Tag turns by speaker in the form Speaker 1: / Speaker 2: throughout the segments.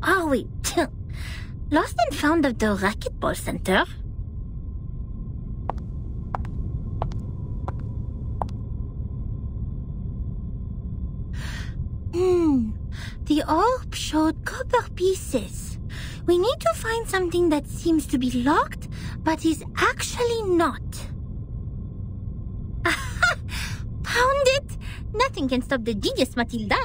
Speaker 1: Oh, wait. Lost and found of the racquetball center. The orb showed copper pieces. We need to find something that seems to be locked, but is actually not. Aha! Found it! Nothing can stop the genius, Matilda.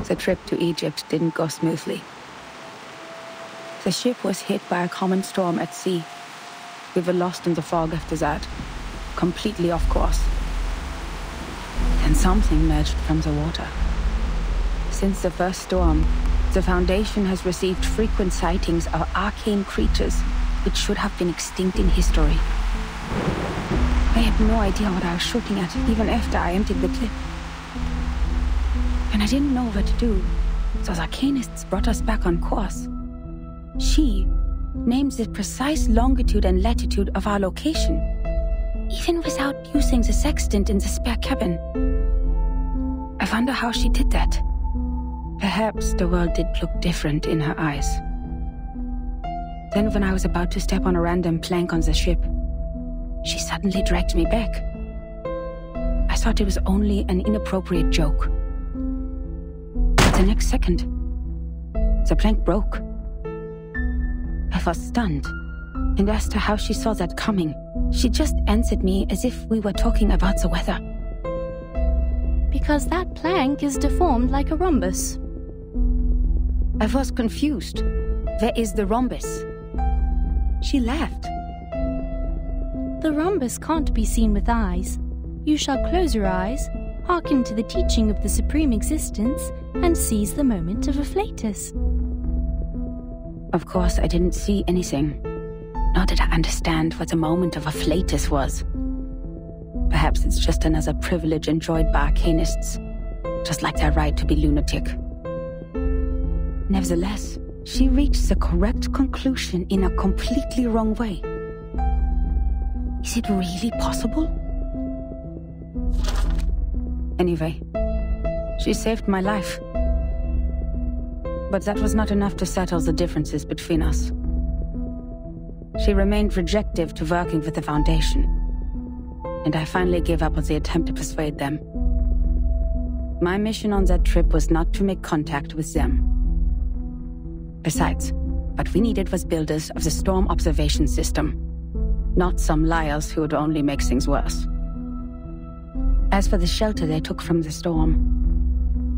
Speaker 2: The trip to Egypt didn't go smoothly. The ship was hit by a common storm at sea. We were lost in the fog after that, completely off course. Then something emerged from the water. Since the first storm, the Foundation has received frequent sightings of arcane creatures which should have been extinct in history. I had no idea what I was shooting at, even after I emptied the clip. And I didn't know what to do, so the arcanists brought us back on course. She named the precise longitude and latitude of our location, even without using the sextant in the spare cabin. I wonder how she did that. Perhaps the world did look different in her eyes. Then when I was about to step on a random plank on the ship, she suddenly dragged me back. I thought it was only an inappropriate joke. The next second, the plank broke. I was stunned, and asked her how she saw that coming. She just answered me as if we were talking about the weather.
Speaker 3: Because that plank is deformed like a rhombus.
Speaker 2: I was confused. Where is the rhombus? She laughed.
Speaker 3: The rhombus can't be seen with eyes. You shall close your eyes, hearken to the teaching of the Supreme Existence, and seize the moment of afflatus.
Speaker 2: Of course, I didn't see anything. Nor did I understand what the moment of afflatus was. Perhaps it's just another privilege enjoyed by arcanists, just like their right to be lunatic. Nevertheless, she reached the correct conclusion in a completely wrong way. Is it really possible? Anyway, she saved my life. But that was not enough to settle the differences between us. She remained rejective to working with the Foundation, and I finally gave up on the attempt to persuade them. My mission on that trip was not to make contact with them. Besides, what we needed was builders of the storm observation system, not some liars who would only make things worse. As for the shelter they took from the storm,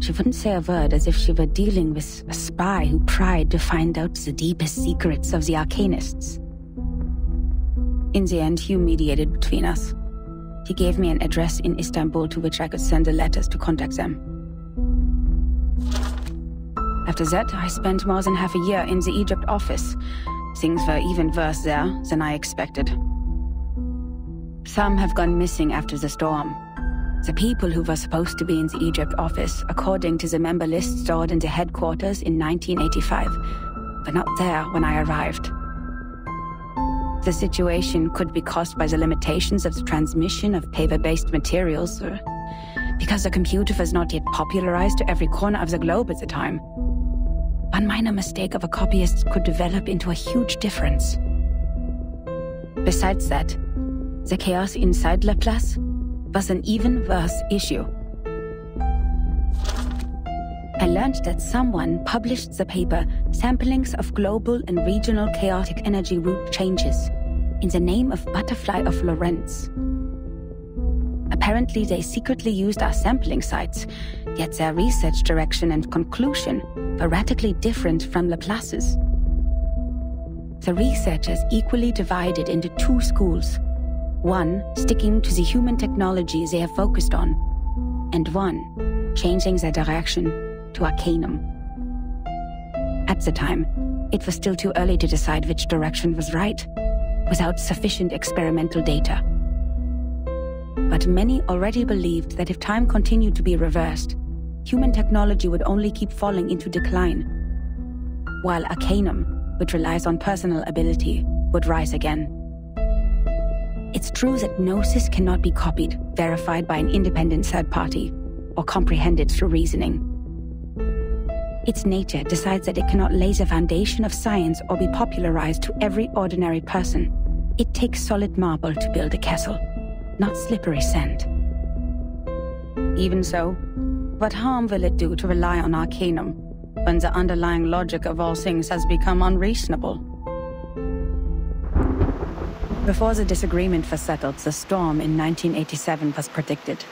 Speaker 2: she wouldn't say a word, as if she were dealing with a spy who pried to find out the deepest secrets of the arcanists. In the end, Hugh mediated between us. He gave me an address in Istanbul to which I could send the letters to contact them. After that, I spent more than half a year in the Egypt office. Things were even worse there than I expected. Some have gone missing after the storm. The people who were supposed to be in the Egypt office, according to the member list stored in the headquarters in 1985, were not there when I arrived. The situation could be caused by the limitations of the transmission of paper-based materials, or because the computer was not yet popularized to every corner of the globe at the time. One minor mistake of a copyist could develop into a huge difference. Besides that, the chaos inside Laplace was an even worse issue. I learned that someone published the paper Samplings of Global and Regional Chaotic Energy Route Changes in the name of Butterfly of Lorentz. Apparently they secretly used our sampling sites, yet their research direction and conclusion were radically different from Laplace's. The researchers equally divided into two schools, one sticking to the human technology they have focused on, and one changing their direction to Arcanum. At the time, it was still too early to decide which direction was right, without sufficient experimental data. But many already believed that if time continued to be reversed, human technology would only keep falling into decline. while Arcanum, which relies on personal ability, would rise again. It's true that Gnosis cannot be copied, verified by an independent third party, or comprehended through reasoning. Its nature decides that it cannot lay the foundation of science or be popularized to every ordinary person. It takes solid marble to build a castle, not slippery sand. Even so, what harm will it do to rely on Arcanum when the underlying logic of all things has become unreasonable? Before the disagreement was settled, the storm in 1987 was predicted.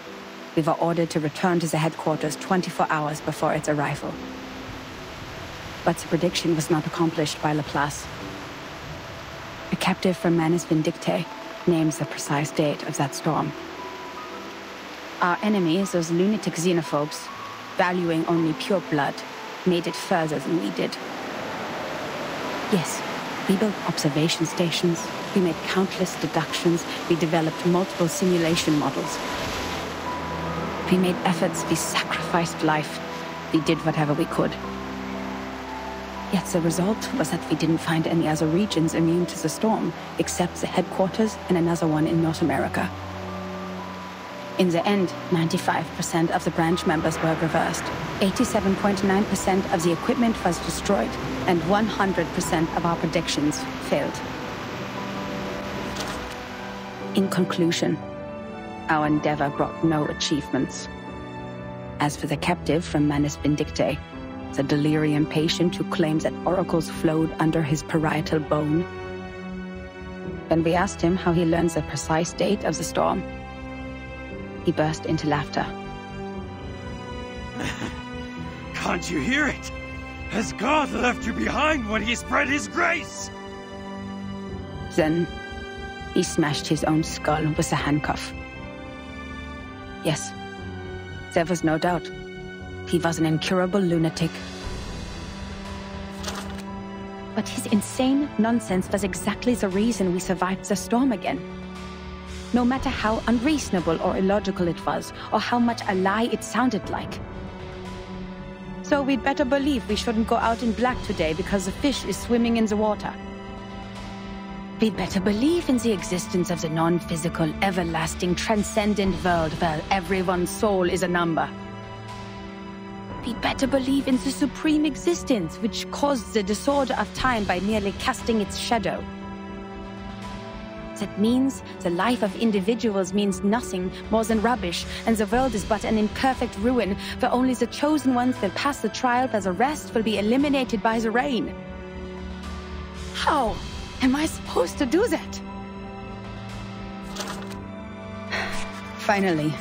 Speaker 2: We were ordered to return to the headquarters 24 hours before its arrival. But the prediction was not accomplished by Laplace. A captive from Manus Vindictae names the precise date of that storm. Our enemies, those lunatic xenophobes, valuing only pure blood, made it further than we did. Yes, we built observation stations, we made countless deductions, we developed multiple simulation models. We made efforts, we sacrificed life, we did whatever we could. Yet the result was that we didn't find any other regions immune to the storm, except the headquarters and another one in North America. In the end, 95% of the branch members were reversed, 87.9% of the equipment was destroyed, and 100% of our predictions failed. In conclusion, our endeavor brought no achievements. As for the captive from Manus Vindictae, the delirium patient who claims that oracles flowed under his parietal bone, when we asked him how he learns the precise date of the storm, he burst into laughter.
Speaker 4: Can't you hear it? Has God left you behind when he spread his grace?
Speaker 2: Then he smashed his own skull with a handcuff. Yes, there was no doubt. He was an incurable lunatic. But his insane nonsense was exactly the reason we survived the storm again. No matter how unreasonable or illogical it was, or how much a lie it sounded like. So we'd better believe we shouldn't go out in black today because the fish is swimming in the water. We'd better believe in the existence of the non-physical, everlasting, transcendent world where everyone's soul is a number. We'd better believe in the supreme existence which caused the disorder of time by merely casting its shadow. That means the life of individuals means nothing more than rubbish, and the world is but an imperfect ruin, where only the chosen ones will pass the trial, where the rest will be eliminated by the rain. How am I supposed to do that? Finally,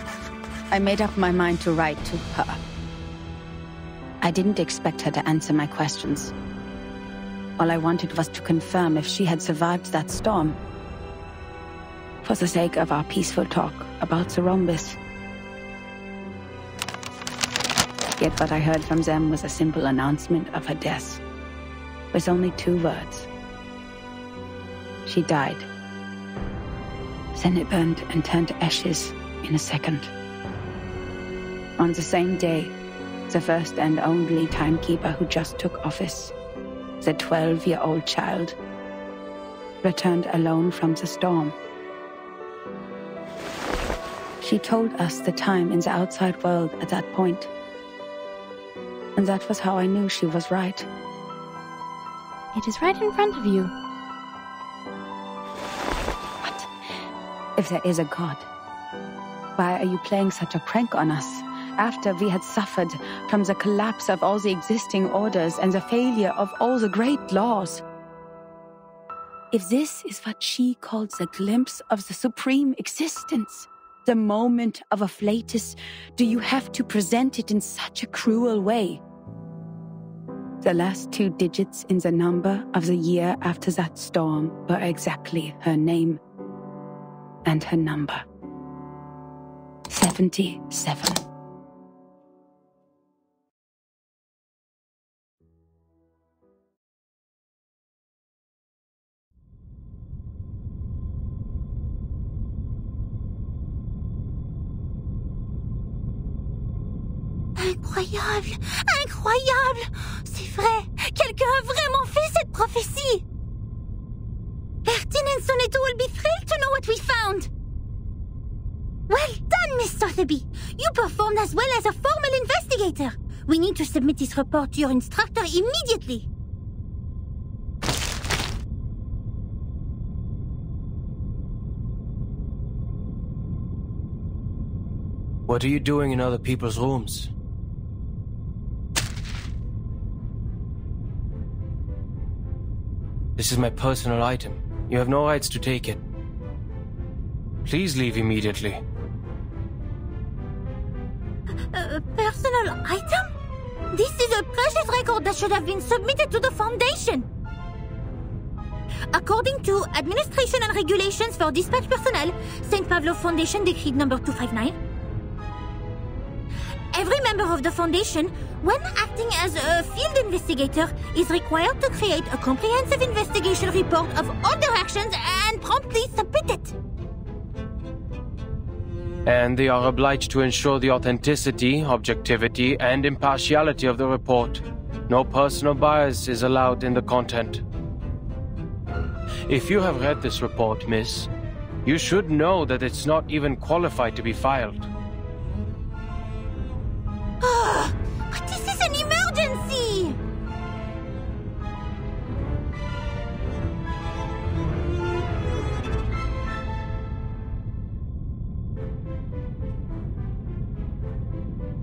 Speaker 2: I made up my mind to write to her. I didn't expect her to answer my questions. All I wanted was to confirm if she had survived that storm. For the sake of our peaceful talk about the rhombus. Yet what I heard from them was a simple announcement of her death, with only 2 words. She died. Then it burned and turned to ashes in a second. On the same day, the first and only timekeeper who just took office, the 12-year-old child, returned alone from the storm. She told us the time in the outside world at that point. And that was how I knew she was right.
Speaker 3: It is right in front of you.
Speaker 2: But if there is a God, why are you playing such a prank on us after we had suffered from the collapse of all the existing orders and the failure of all the great laws? If this is what she calls a glimpse of the supreme existence, the moment of a flatus, do you have to present it in such a cruel way? The last 2 digits in the number of the year after that storm were exactly her name and her number. 77.
Speaker 1: Incroyable! Incroyable! C'est vrai! Quelqu'un a vraiment investigator will be thrilled to know what we found. Well done, Miss Sotheby. You performed as well as a formal investigator. We need to submit this report to your instructor immediately.
Speaker 5: What are you doing in other people's rooms? This is my personal item. You have no rights to take it. Please leave immediately.
Speaker 1: Personal item? This is a precious record that should have been submitted to the Foundation. According to Administration and Regulations for Dispatch Personnel, St. Pavlov Foundation Decree number 259, every member of the Foundation, when acting as a field investigator, is required to create a comprehensive investigation report of all their actions and promptly submit it.
Speaker 5: And they are obliged to ensure the authenticity, objectivity, and impartiality of the report. No personal bias is allowed in the content. If you have read this report, miss, you should know that it's not even qualified to be filed.
Speaker 1: But this is an emergency!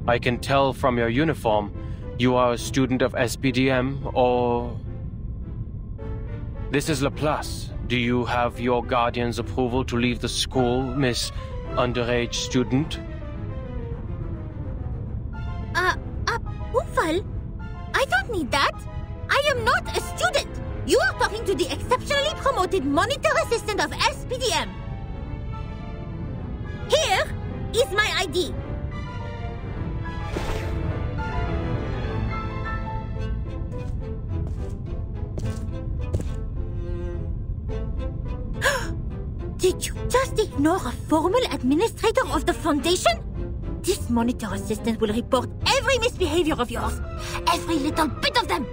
Speaker 5: I can tell from your uniform, you are a student of SPDM, or... This is Laplace. Do you have your guardian's approval to leave the school, Miss Underage Student?
Speaker 1: Approval? I don't need that. I am not a student. You are talking to the exceptionally promoted monitor assistant of SPDM. Here is my ID. Did you just ignore a formal administrator of the Foundation? This monitor assistant will report every misbehavior of yours. Every little bit of them.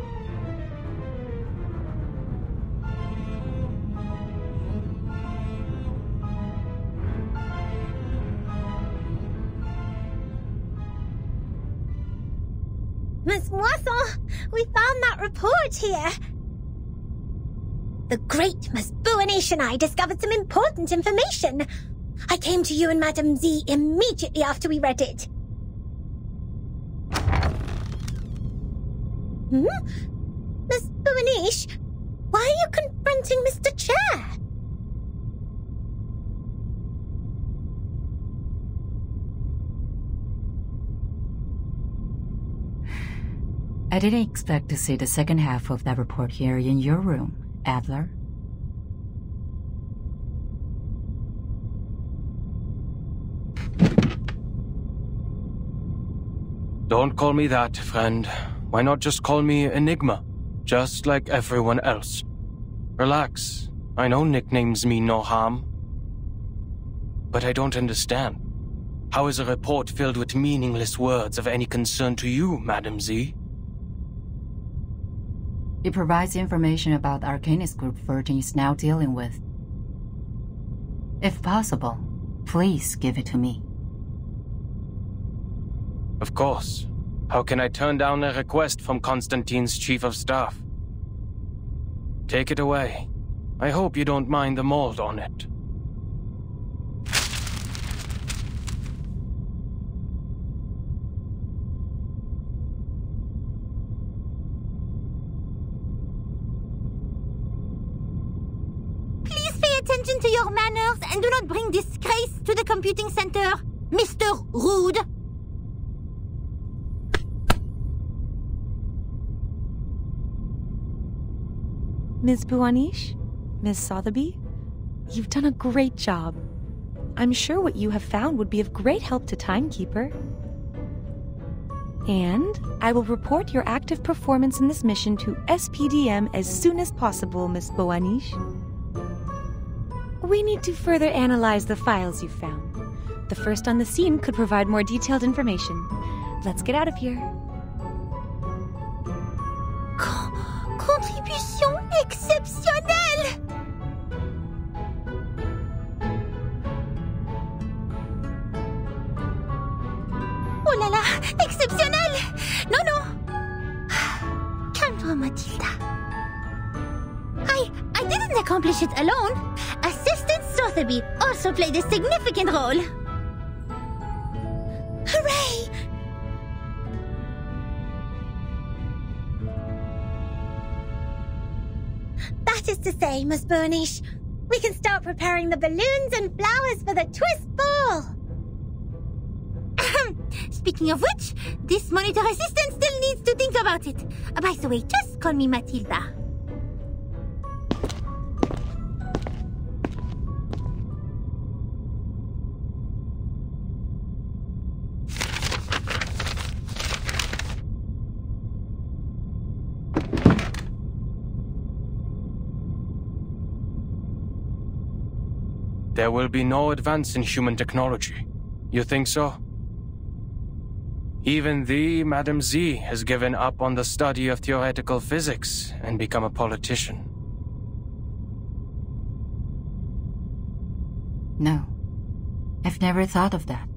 Speaker 6: Miss Moisson, we found that report here. The great Miss Buanish and I discovered some important information. I came to you and Madame Z immediately after we read it. Miss Buanish, why are you confronting Mr. Chair?
Speaker 7: I didn't expect to see the second half of that report here in your room, Adler.
Speaker 5: Don't call me that, friend. Why not just call me Enigma? Just like everyone else. Relax. I know nicknames mean no harm. But I don't understand. How is a report filled with meaningless words of any concern to you, Madam Z?
Speaker 7: It provides information about the Arcanist group Virgin is now dealing with. If possible, please give it to me.
Speaker 5: Of course. How can I turn down a request from Constantine's chief of staff? Take it away. I hope you don't mind the mold on it.
Speaker 1: Please pay attention to your manners and do not bring disgrace to the computing center, Mr. Rude.
Speaker 8: Ms. Buanish? Ms. Sotheby? You've done a great job. I'm sure what you have found would be of great help to Timekeeper. And I will report your active performance in this mission to SPDM as soon as possible, Ms. Buanish. We need to further analyze the files you found. The first on the scene could provide more detailed information. Let's get out of here.
Speaker 1: Contribution exceptionnelle! Matilda. I didn't accomplish it alone. Assistant Sotheby also played a significant role.
Speaker 6: Hooray! That is to say, Miss Burnish, we can start preparing the balloons and flowers for the twist ball.
Speaker 1: Speaking of which, this monitor assistant still needs to think about it. By the way, just call me Matilda.
Speaker 5: There will be no advance in human technology. You think so? Even thee, Madam Z, has given up on the study of theoretical physics and become a politician.
Speaker 7: No. I've never thought of that.